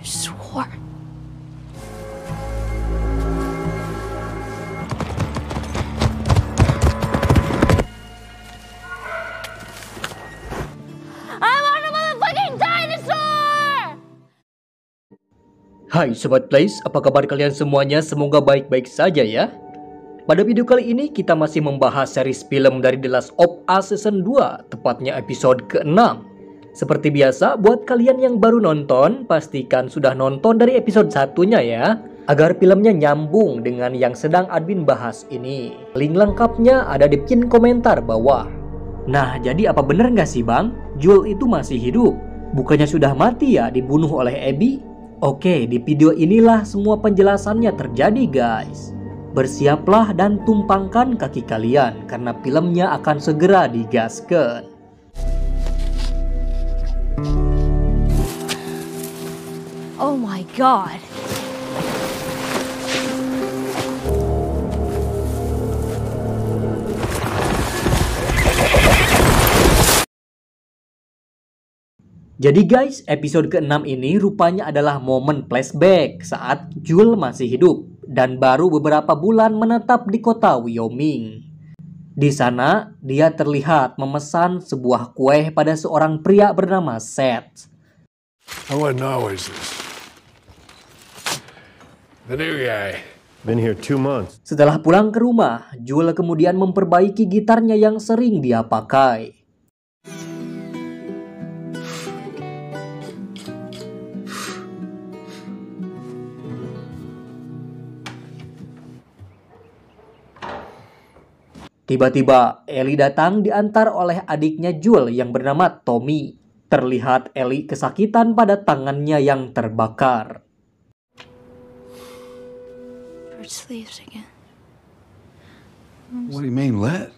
swore. I want a motherfucking dinosaur! Hai Sobat Plays, apa kabar kalian semuanya? Semoga baik-baik saja ya. Pada video kali ini kita masih membahas series film dari The Last of Us Season 2, tepatnya episode ke-6. Seperti biasa, buat kalian yang baru nonton, pastikan sudah nonton dari episode satunya ya, agar filmnya nyambung dengan yang sedang admin bahas ini. Link lengkapnya ada di pin komentar bawah. Nah, jadi apa bener nggak sih Bang? Joel itu masih hidup? Bukannya sudah mati ya, dibunuh oleh Abby? Oke, di video inilah semua penjelasannya terjadi guys. Bersiaplah dan tumpangkan kaki kalian karena filmnya akan segera digaskan. Oh my god. Jadi guys, episode ke-6 ini rupanya adalah momen flashback saat Joel masih hidup dan baru beberapa bulan menetap di kota Wyoming. Di sana, dia terlihat memesan sebuah kue pada seorang pria bernama Seth. I wasn't always this. The new guy. Been here 2 months. Setelah pulang ke rumah, Joel kemudian memperbaiki gitarnya yang sering dia pakai. Tiba-tiba, Ellie datang diantar oleh adiknya Joel yang bernama Tommy. Terlihat Ellie kesakitan pada tangannya yang terbakar. Bird sleeves again. What do you mean, let?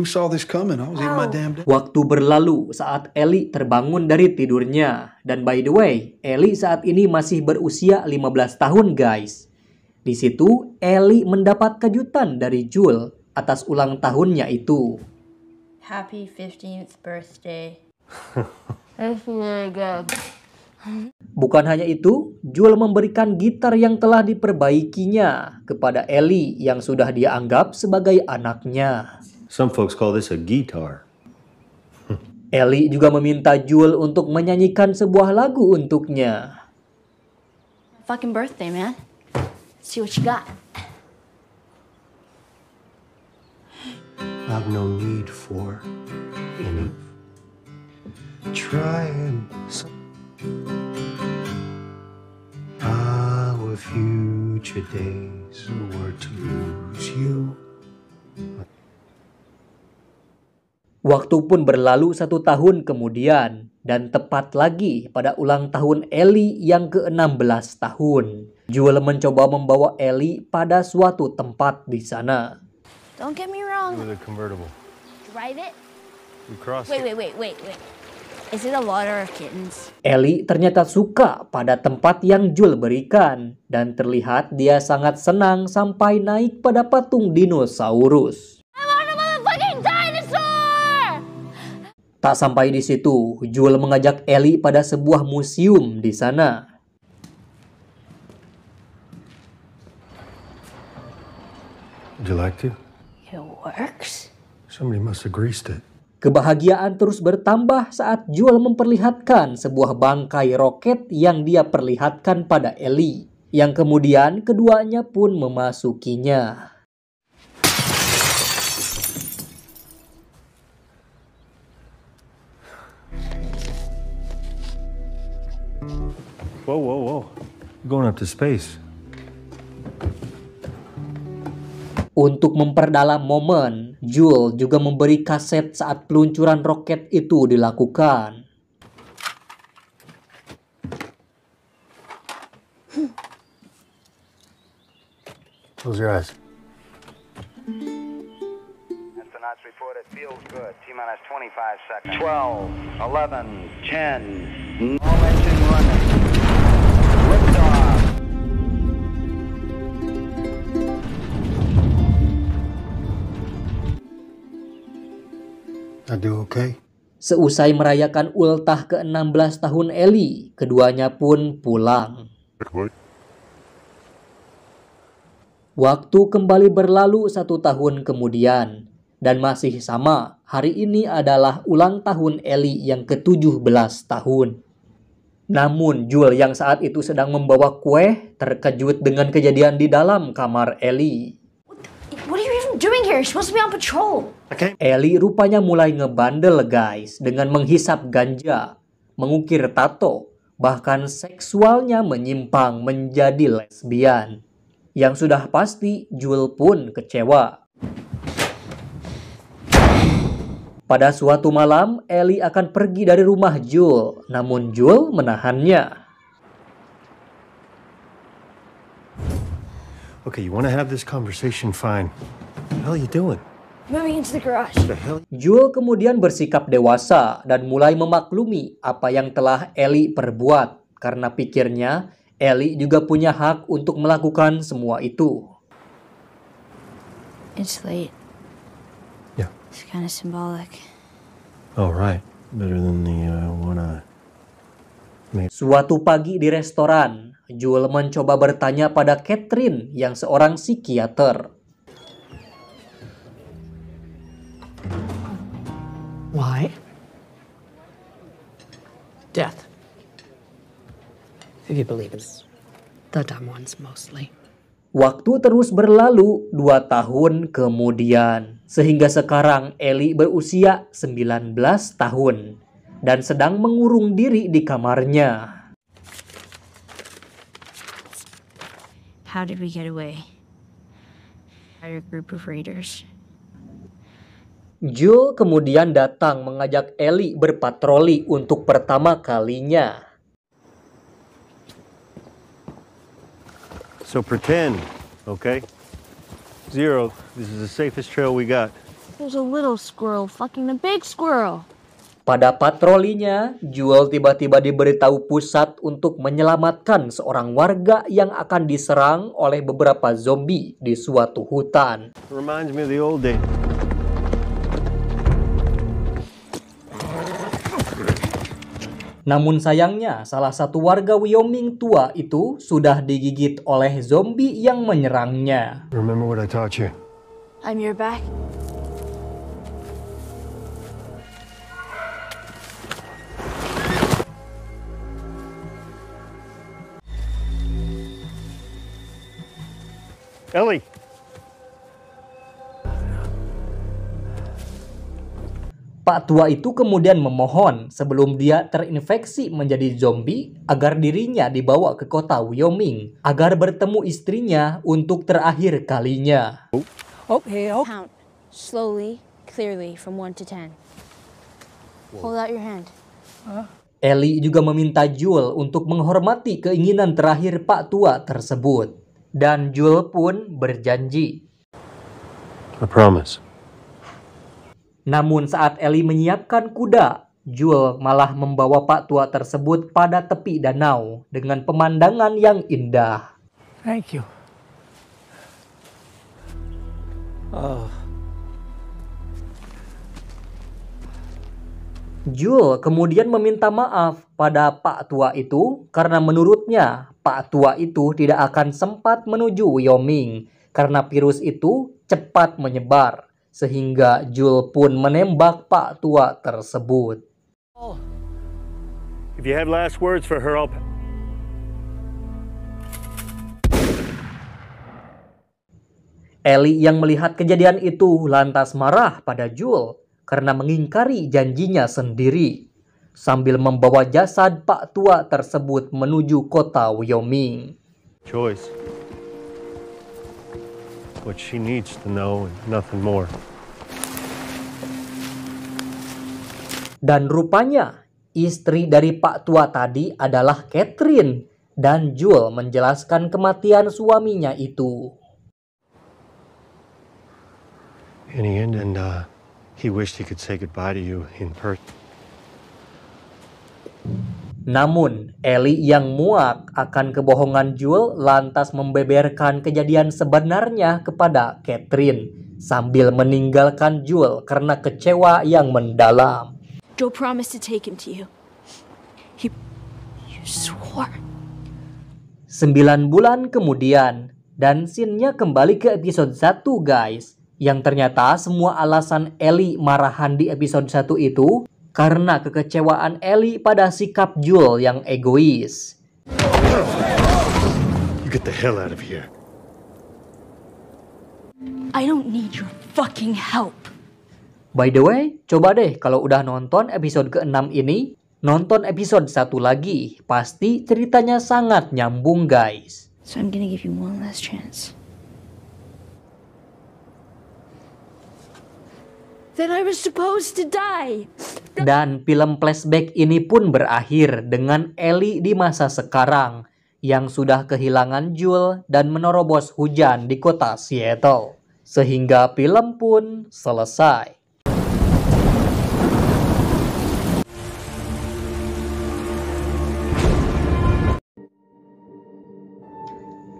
Who saw this coming? I was eating my damn dinner. Waktu berlalu saat Ellie terbangun dari tidurnya. Dan by the way, Ellie saat ini masih berusia 15 tahun guys. Di situ, Ellie mendapat kejutan dari Joel atas ulang tahunnya itu. Happy 15th birthday. That's really good. Bukan hanya itu, Joel memberikan gitar yang telah diperbaikinya kepada Ellie yang sudah dia anggap sebagai anaknya. Some folks call this a guitar. Ellie juga meminta Joel untuk menyanyikan sebuah lagu untuknya. Fucking birthday, man. See what you got. I've no need for any trying. Our future days were to lose you. Waktu pun berlalu 1 tahun kemudian, dan tepat lagi pada ulang tahun Ellie yang ke-16 tahun. Joel mencoba membawa Ellie pada suatu tempat di sana. Don't get me wrong. With a convertible. Drive it? We crossed Wait. Is it a water of kittens? Ellie ternyata suka pada tempat yang Joel berikan, dan terlihat dia sangat senang sampai naik pada patung dinosaurus. I want a motherfucking dinosaur! Tak sampai di situ, Joel mengajak Ellie pada sebuah museum di sana. Would you like to? It works. Somebody must have greased it. Kebahagiaan terus bertambah saat Joel memperlihatkan sebuah bangkai roket yang dia perlihatkan pada Ellie, yang kemudian keduanya pun memasukinya. Whoa. You're going up to space. Untuk memperdalam momen, Joel juga memberi kaset saat peluncuran roket itu dilakukan. Close your eyes. Astronauts report it feels good. T-minus 25 seconds. 12, 11, 10. All engine running. Liftoff. I do okay? Seusai merayakan ultah ke-16 tahun Ellie, keduanya pun pulang. Waktu kembali berlalu 1 tahun kemudian, dan masih sama, hari ini adalah ulang tahun Ellie yang ke-17 tahun. Namun Joel yang saat itu sedang membawa kue terkejut dengan kejadian di dalam kamar Ellie. What are you even doing here? You're supposed to be on patrol. Ellie rupanya mulai ngebandel guys dengan menghisap ganja, mengukir tato, bahkan seksualnya menyimpang menjadi lesbian. Yang sudah pasti Joel pun kecewa. Pada suatu malam, Ellie akan pergi dari rumah Joel, namun Joel menahannya. Okay, you want to have this conversation? Fine. What the hell are you doing? Moving into the garage. What the hell? Joel kemudian bersikap dewasa dan mulai memaklumi apa yang telah Ellie perbuat, karena pikirnya Ellie juga punya hak untuk melakukan semua itu. It's late. Yeah. It's kind of symbolic. Oh, right. Better than the one I made. Suatu pagi di restoran, Joel mencoba bertanya pada Catherine yang seorang psikiater. Why? Death. If you believe it's the dumb ones mostly. Waktu terus berlalu 2 tahun kemudian, sehingga sekarang Ellie berusia 19 tahun dan sedang mengurung diri di kamarnya. How did we get away? By a group of raiders. Joel kemudian datang mengajak Ellie berpatroli untuk pertama kalinya. So pretend, okay? 0, this is the safest trail we got. There's a little squirrel fucking the big squirrel. Pada patrolinya, Joel tiba-tiba diberitahu pusat untuk menyelamatkan seorang warga yang akan diserang oleh beberapa zombie di suatu hutan. Reminds me of the old days. Namun sayangnya, salah satu warga Wyoming tua itu sudah digigit oleh zombie yang menyerangnya. Remember what I taught you? I'm your back. Ellie! Pak tua itu kemudian memohon sebelum dia terinfeksi menjadi zombie agar dirinya dibawa ke kota Wyoming agar bertemu istrinya untuk terakhir kalinya. Count slowly, clearly from 1 to 10. Hold out your hand. Ellie juga meminta Joel untuk menghormati keinginan terakhir Pak tua tersebut. Dan Joel pun berjanji. I promise. Namun saat Ellie menyiapkan kuda, Joel malah membawa Pak tua tersebut pada tepi danau dengan pemandangan yang indah. Thank you. Joel kemudian meminta maaf pada Pak tua itu karena menurutnya Pak tua itu tidak akan sempat menuju Wyoming karena virus itu cepat menyebar. Sehingga Joel pun menembak Pak tua tersebut. If you have last words for her, I'll... Ellie yang melihat kejadian itu lantas marah pada Joel karena mengingkari janjinya sendiri sambil membawa jasad Pak tua tersebut menuju kota Wyoming. Choice. What she needs to know and nothing more. Dan rupanya istri dari Pak tua tadi adalah Catherine dan Joel menjelaskan kematian suaminya itu. In the end, he wished he could say goodbye to you in person. Namun, Ellie yang muak akan kebohongan Joel lantas membeberkan kejadian sebenarnya kepada Catherine sambil meninggalkan Joel karena kecewa yang mendalam. Joe promised to take him to you. You swore. 9 bulan kemudian, dan scene-nya kembali ke episode 1 guys. Yang ternyata semua alasan Ellie marahan di episode 1 itu karena kekecewaan Ellie pada sikap Joel yang egois. You get the hell out of here. I don't need your fucking help. By the way, coba deh kalau udah nonton episode ke-6 ini, nonton episode 1 lagi. Pasti ceritanya sangat nyambung guys. So I'm gonna give you one last chance. Then I was supposed to die. Dan film flashback ini pun berakhir dengan Ellie di masa sekarang yang sudah kehilangan Joel dan menerobos hujan di kota Seattle. Sehingga film pun selesai.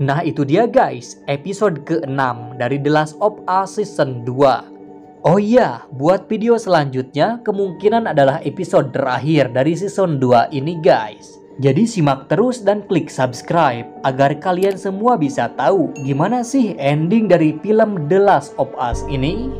Nah itu dia guys, episode ke-6 dari The Last of Us Season 2. Oh iya, buat video selanjutnya kemungkinan adalah episode terakhir dari Season 2 ini guys. Jadi simak terus dan klik subscribe agar kalian semua bisa tahu gimana sih ending dari film The Last of Us ini.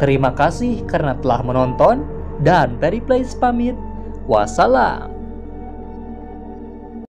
Terima kasih karena telah menonton dan Perry Plays pamit. Wassalam.